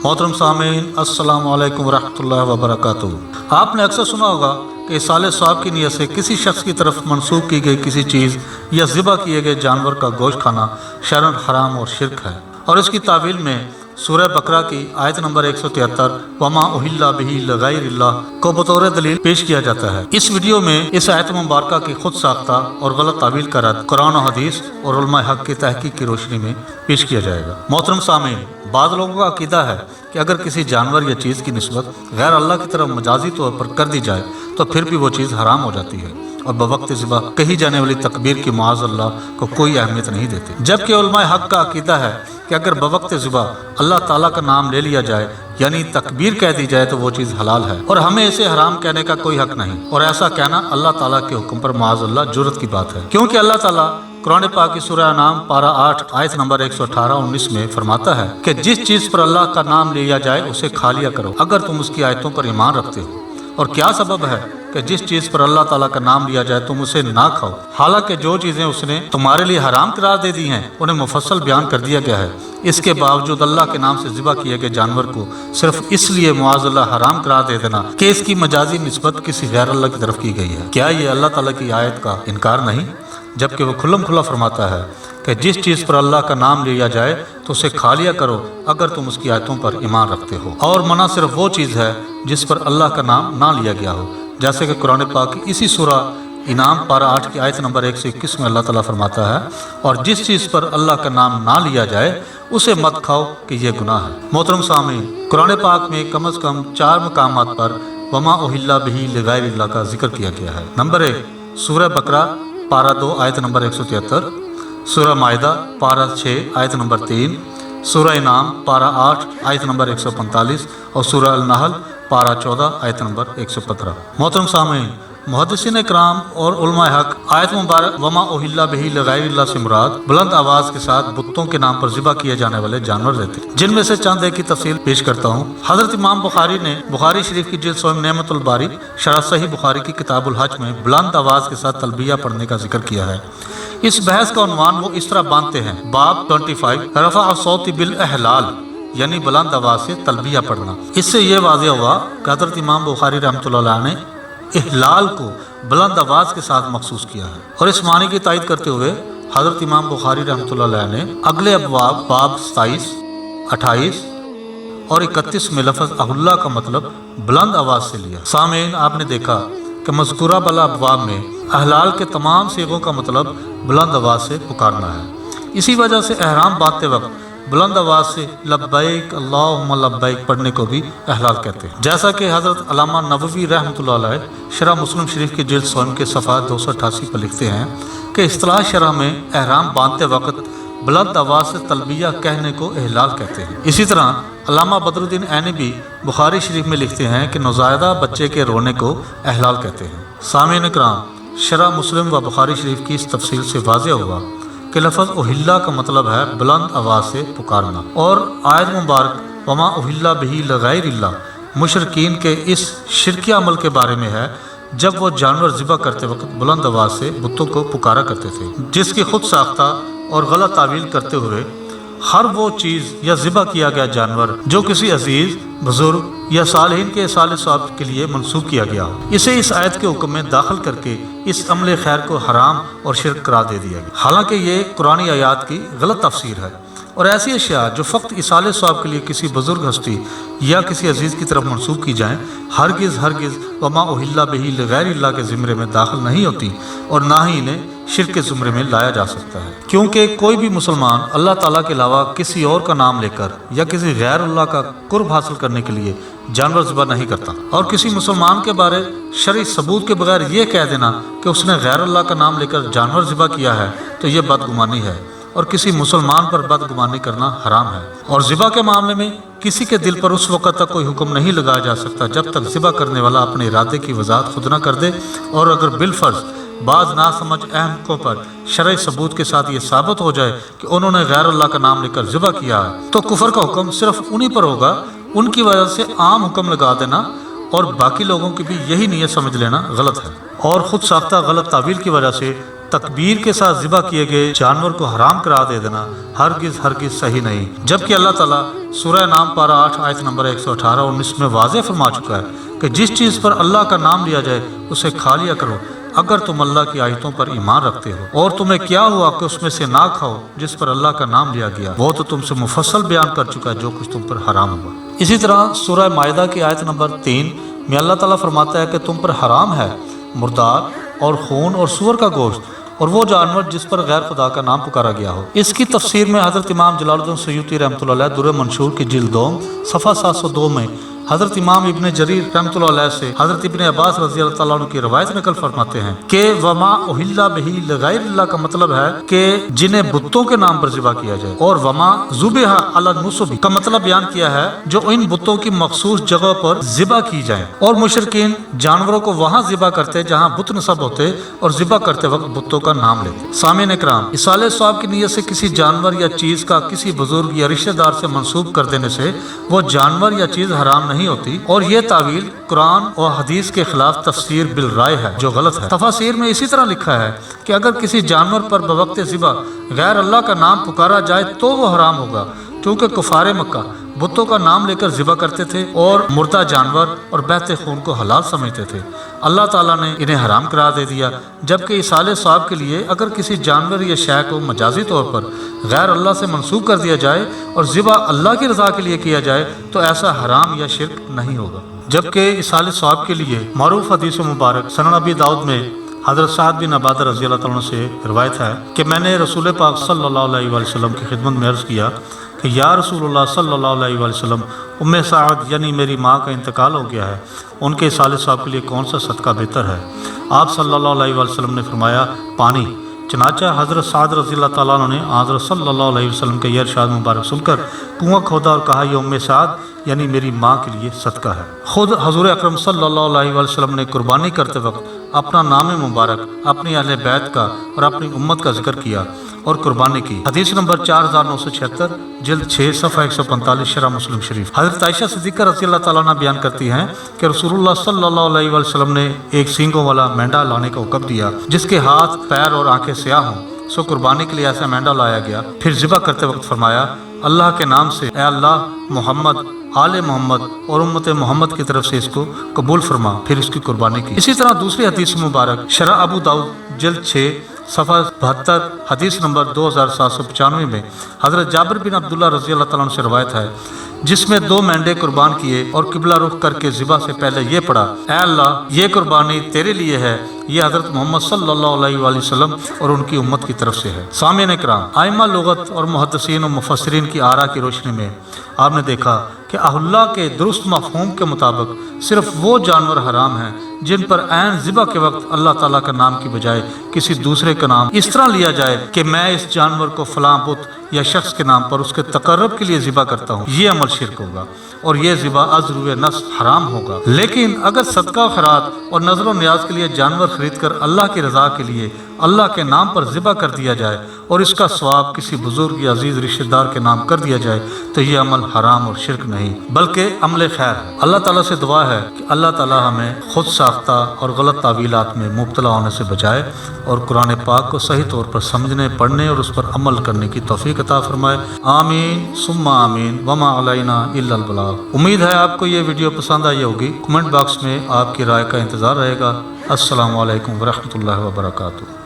محترم سامعین، السلام علیکم ورحمۃ اللہ وبرکاتہ۔ آپ نے اکثر سنا ہوگا کہ اصالِ ثواب کی نیت سے کسی شخص کی طرف منسوب کی گئی کسی چیز یا ذبح کیے گئے جانور کا گوشت کھانا شرعاً حرام اور شرک ہے، اور اس کی تعویل میں سورہ بقرہ کی آیت نمبر 173 وما اہل بہ لغیر اللہ کو بطور دلیل پیش کیا جاتا ہے۔ اس ویڈیو میں اس آیت مبارکہ کی خود ساختہ اور غلط تعویل کا رد قرآن و حدیث اور علماء حق کی تحقیق کی روشنی میں پیش کیا جائے گا۔ محترم سامعین، بعض لوگوں کا عقیدہ ہے کہ اگر کسی جانور یا چیز کی نسبت غیر اللہ کی طرف مجازی طور پر کر دی جائے تو پھر بھی وہ چیز حرام ہو جاتی ہے اور بوقت ذبح کہی جانے والی تکبیر کی معاذ اللہ کو کوئی اہمیت نہیں دیتے، جبکہ علماء حق کا عقیدہ ہے کہ اگر بوقت ذبح اللہ تعالیٰ کا نام لے لیا جائے یعنی تکبیر کہہ دی جائے تو وہ چیز حلال ہے اور ہمیں اسے حرام کہنے کا کوئی حق نہیں، اور ایسا کہنا اللہ تعالیٰ کے حکم پر معاذ اللہ جرأت کی بات ہے، کیونکہ اللہ تعالیٰ قرآن پاک کی سورہ انعام پارہ 8 آیت نمبر 118-19 میں فرماتا ہے کہ جس چیز پر اللہ کا نام لیا جائے اسے کھا لیا کرو اگر تم اس کی آیتوں پر ایمان رکھتے ہو، اور کیا سبب ہے کہ جس چیز پر اللہ تعالیٰ کا نام لیا جائے تم اسے نہ کھاؤ، حالانکہ جو چیزیں اس نے تمہارے لیے حرام قرار دے دی ہیں انہیں مفصل بیان کر دیا گیا ہے، اس کے باوجود اللہ کے نام سے ذبح کیے گئے جانور کو صرف اس لیے معاذ اللہ حرام قرار دے دینا کہ اس کی مجازی نسبت کسی غیر اللہ کی طرف کی گئی ہے، کیا یہ اللہ تعالیٰ کی آیت کا انکار نہیں؟ جبکہ وہ کھلم کھلا فرماتا ہے کہ جس چیز پر اللہ کا نام لیا جائے تو اسے کھا لیا کرو اگر تم اس کی آیتوں پر ایمان رکھتے ہو، اور منع صرف وہ چیز ہے جس پر اللہ کا نام نہ لیا گیا ہو، جیسے کہ قرآن پاک کی اسی سورہ انعام پارہ 8 کی آیت نمبر 121 میں اللہ تعالیٰ فرماتا ہے اور جس چیز پر اللہ کا نام نہ لیا جائے اسے مت کھاؤ کہ یہ گناہ ہے۔ محترم سامعین، قرآن پاک میں کم از کم 4 مقامات پر وما اہل بہ لغیر اللہ کا ذکر کیا گیا ہے۔ نمبر 1 سورہ بقرہ پارہ 2 آیت نمبر 173، سورہ مائدہ پارہ 6 آیت نمبر 3، سورہ انعام پارہ 8 آیت نمبر 145 اور سورہ النحل پارہ 14 آیت نمبر 115۔ محترم سامعین، محدثین کرام اور علماء حق آیت مبارک وما اہل بہ لغیر اللہ سے مراد بلند آواز کے ساتھ بتوں کے نام پر ذبح کیے جانے والے جانور رہتے ہیں، جن میں سے چند ایک کی تفصیل پیش کرتا ہوں۔ حضرت امام بخاری نے بخاری شریف کی جلد 100 نعمت الباری شرح صحیح بخاری کی کتاب الحج میں بلند آواز کے ساتھ تلبیہ پڑھنے کا ذکر کیا ہے۔ اس بحث کا عنوان وہ اس طرح باندھتے ہیں، باب 25 رفع الصوت بالاحلال، یعنی بلند آواز سے تلبیہ پڑھنا۔ اس سے یہ واضح ہوا کہ حضرت امام بخاری رحمۃ اللہ علیہ نے احلال کو بلند آواز کے ساتھ مخصوص کیا ہے، اور اس معنی کی تائید کرتے ہوئے حضرت امام بخاری رحمۃ اللہ علیہ نے اگلے ابواب باب 27، 28 اور 31 میں لفظ اہلا کا مطلب بلند آواز سے لیا۔ سامعین، آپ نے دیکھا کہ مذکورہ بلا ابواب میں احلال کے تمام صیغوں کا مطلب بلند آواز سے پکارنا ہے، اسی وجہ سے احرام باندھتے وقت بلند آواز سے لبیک اللہم لبیک پڑھنے کو بھی احلال کہتے ہیں، جیسا کہ حضرت علامہ نووی رحمۃ اللہ علیہ شرح مسلم شریف کی جلد 100 کے صفحہ 288 پر لکھتے ہیں کہ اصطلاح شرح میں احرام باندھتے وقت بلند آواز سے تلبیہ کہنے کو احلال کہتے ہیں۔ اسی طرح علامہ بدر الدین عینی بھی بخاری شریف میں لکھتے ہیں کہ نوزائیدہ بچے کے رونے کو احلال کہتے ہیں۔ سامعین کرام، شرح مسلم و بخاری شریف کی اس تفصیل سے واضح ہوا کہ لفظ اہلا کا مطلب ہے بلند آواز سے پکارنا، اور آیت مبارک وما اہل بہ لغیر اللہ مشرکین کے اس شرکی عمل کے بارے میں ہے جب وہ جانور ذبح کرتے وقت بلند آواز سے بتوں کو پکارا کرتے تھے، جس کی خود ساختہ اور غلط تعویل کرتے ہوئے ہر وہ چیز یا ذبح کیا گیا جانور جو کسی عزیز، بزرگ یا صالحین کے اصالِ ثواب کے لیے منسوب کیا گیا ہو، اسے اس آیت کے حکم میں داخل کر کے اس عمل خیر کو حرام اور شرک قرار دے دیا گیا، حالانکہ یہ قرآنی آیات کی غلط تفسیر ہے، اور ایسی اشیاء جو فقط اصالِ ثواب کے لیے کسی بزرگ ہستی یا کسی عزیز کی طرف منسوب کی جائیں ہرگز وما اہل بہ لغیر اللہ کے زمرے میں داخل نہیں ہوتی، اور نہ ہی انہیں شرک کے زمرے میں لایا جا سکتا ہے، کیونکہ کوئی بھی مسلمان اللہ تعالیٰ کے علاوہ کسی اور کا نام لے کر یا کسی غیر اللہ کا قرب حاصل کرنے کے لیے جانور ذبح نہیں کرتا، اور کسی مسلمان کے بارے شرعی ثبوت کے بغیر یہ کہہ دینا کہ اس نے غیر اللہ کا نام لے کر جانور ذبح کیا ہے تو یہ بدگمانی ہے، اور کسی مسلمان پر بدگمانی کرنا حرام ہے، اور ذبح کے معاملے میں کسی کے دل پر اس وقت تک کوئی حکم نہیں لگایا جا سکتا جب تک ذبح کرنے والا اپنے ارادے کی وضاحت خود نہ کر دے، اور اگر بالفرض بعض ناسمجھ احمقوں پر شرعی ثبوت کے ساتھ یہ ثابت ہو جائے کہ انہوں نے غیر اللہ کا نام لے کر ذبح کیا ہے تو کفر کا حکم صرف انہی پر ہوگا، ان کی وجہ سے عام حکم لگا دینا اور باقی لوگوں کی بھی یہی نیت سمجھ لینا غلط ہے، اور خود ساختہ غلط تعویل کی وجہ سے تکبیر کے ساتھ ذبح کیے گئے جانور کو حرام قرار دے دینا ہرگز صحیح نہیں، جبکہ اللہ تعالیٰ سورہ نام پارہ 8 آیت نمبر 118 اور 19 میں واضح فرما چکا ہے کہ جس چیز پر اللہ کا نام لیا جائے اسے کھا لیا کرو اگر تم اللہ کی آیتوں پر ایمان رکھتے ہو، اور تمہیں کیا ہوا کہ اس میں سے نہ کھاؤ جس پر اللہ کا نام لیا گیا، وہ تو تم سے مفصل بیان کر چکا ہے جو کچھ تم پر حرام ہوا۔ اسی طرح سورہ مائدہ کی آیت نمبر 3 میں اللہ تعالیٰ فرماتا ہے کہ تم پر حرام ہے مردار اور خون اور سور کا گوشت اور وہ جانور جس پر غیر خدا کا نام پکارا گیا ہو۔ اس کی تفسیر میں حضرت امام جلال الدین سیوطی رحمۃ اللہ علیہ در منشور کی جلد 2 صفحہ 702 میں حضرت امام ابن جریر رحمۃ اللہ علیہ سے حضرت ابن عباس رضی اللہ تعالیٰ عنہ کی روایت نقل فرماتے ہیں کہ وما اہل بہ لغیر اللہ کا مطلب ہے کہ جنہیں بتوں کے نام پر ذبح کیا جائے، اور وما ذبح علی النصب کا مطلب بیان کیا ہے جو ان بتوں کی مخصوص جگہ پر ذبح کی جائیں، اور مشرکین جانوروں کو وہاں ذبح کرتے جہاں بت نصب ہوتے اور ذبح کرتے وقت بتوں کا نام لیتے۔ سامعین اکرام، اصالہ ثواب کی نیت سے کسی جانور یا چیز کا کسی بزرگ یا رشتہ دار سے منسوب کر دینے سے وہ جانور یا چیز حرام نہیں ہوتی، اور یہ تعویل قرآن اور حدیث کے خلاف تفسیر بالرائے ہے جو غلط ہے۔ تفاسیر میں اسی طرح لکھا ہے کہ اگر کسی جانور پر بوقت ذبح غیر اللہ کا نام پکارا جائے تو وہ حرام ہوگا، کیونکہ کفار مکہ بتوں کا نام لے کر ذبح کرتے تھے اور مردہ جانور اور بہتے خون کو حلال سمجھتے تھے۔ اللہ تعالیٰ نے انہیں حرام قرار دے دیا، جبکہ اصالہ ثواب کے لیے اگر کسی جانور یا شے کو مجازی طور پر غیر اللہ سے منسوب کر دیا جائے اور ذبح اللہ کی رضا کے لیے کیا جائے تو ایسا حرام یا شرک نہیں ہوگا۔ جبکہ اصالہ ثواب کے لیے معروف حدیث مبارک سنن ابی داؤد میں حضرت سعد بن عبادہ رضی اللہ تعالیٰ عنہ سے روایت ہے کہ میں نے رسول پاک صلی اللہ علیہ وآلہ وسلم کی خدمت میں عرض کیا کہ یا رسول اللہ صلی اللہ علیہ وآلہ وسلم، ام سعد یعنی میری ماں کا انتقال ہو گیا ہے، ان کے اصالہ ثواب کے لیے کون سا صدقہ بہتر ہے؟ آپ صلی اللہ علیہ وآلہ وسلم نے فرمایا پانی۔ چنانچہ حضرت سعد رضی اللہ تعالیٰ عنہ نے حضرت صلی اللہ علیہ وسلم کے یہ ارشاد مبارک سن کر کنواں کھودا اور کہا یہ ام سعد یعنی میری ماں کے لیے صدقہ ہے۔ خود حضور اکرم صلی اللہ علیہ وآلہ وسلم نے قربانی کرتے وقت اپنا نام مبارک، اپنی اہل بیت کا اور اپنی امت کا ذکر کیا اور قربانی کی۔ حدیث نمبر 4976 جلد 6 صفحہ 145 شرح مسلم شریف۔ حضرت عائشہ صدیقہ رضی اللہ تعالیٰ عنہ بیان کرتی ہیں کہ رسول اللہ صلی اللہ علیہ وآلہ وسلم نے ایک سینگوں والا مینڈا لانے کا حکم دیا جس کے ہاتھ، پیر اور آنکھیں سیاہ ہوں، سو قربانی کے لیے ایسا مینڈا لایا گیا۔ پھر ذبح کرتے وقت فرمایا اللہ کے نام سے اے اللہ محمد، آل محمد اور امت محمد کی طرف سے اس کو قبول فرما، پھر اس کی قربانی کی۔ اسی طرح دوسری حدیث مبارک شرح ابو داؤد جلد 6 صفحہ 72 حدیث نمبر 2795 میں حضرت جابر بن عبداللہ رضی اللہ تعالیٰ عنہ سے روایت ہے جس میں 2 مینڈے قربان کیے اور قبلہ رخ کر کے ذبح سے پہلے یہ پڑھا اے اللہ یہ قربانی تیرے لیے ہے، یہ حضرت محمد صلی اللہ علیہ وآلہ وسلم اور ان کی امت کی طرف سے ہے۔ سامعین اکرام، ائمہ لغت اور محدثین و مفسرین کی آراء کی روشنی میں آپ نے دیکھا کہ اللہ کے درست مفہوم کے مطابق صرف وہ جانور حرام ہیں جن پر عین ذبح کے وقت اللہ تعالیٰ کا نام کی بجائے کسی دوسرے کا نام اس طرح لیا جائے کہ میں اس جانور کو فلاں بت یا شخص کے نام پر اس کے تقرب کے لیے ذبح کرتا ہوں، یہ عمل شرک ہوگا اور یہ ذبح از روئے نفس حرام ہوگا۔ لیکن اگر صدقہ و خیرات اور نظر و نیاز کے لیے جانور خرید کر اللہ کی رضا کے لیے اللہ کے نام پر ذبح کر دیا جائے اور اس کا ثواب کسی بزرگ یا عزیز رشتہ دار کے نام کر دیا جائے تو یہ عمل حرام اور شرک نہیں بلکہ عمل خیر ہے۔ اللہ تعالیٰ سے دعا ہے کہ اللہ تعالیٰ ہمیں خود ساختہ اور غلط تعویلات میں مبتلا ہونے سے بچائے اور قرآن پاک کو صحیح طور پر سمجھنے، پڑھنے اور اس پر عمل کرنے کی توفیق عطا فرمائے۔ آمین ثم آمین وما علینا الا البلاغ۔ امید ہے آپ کو یہ ویڈیو پسند آئی ہوگی۔ کمنٹ باکس میں آپ کی رائے کا انتظار رہے گا۔ السلام علیکم ورحمۃ اللہ وبرکاتہ۔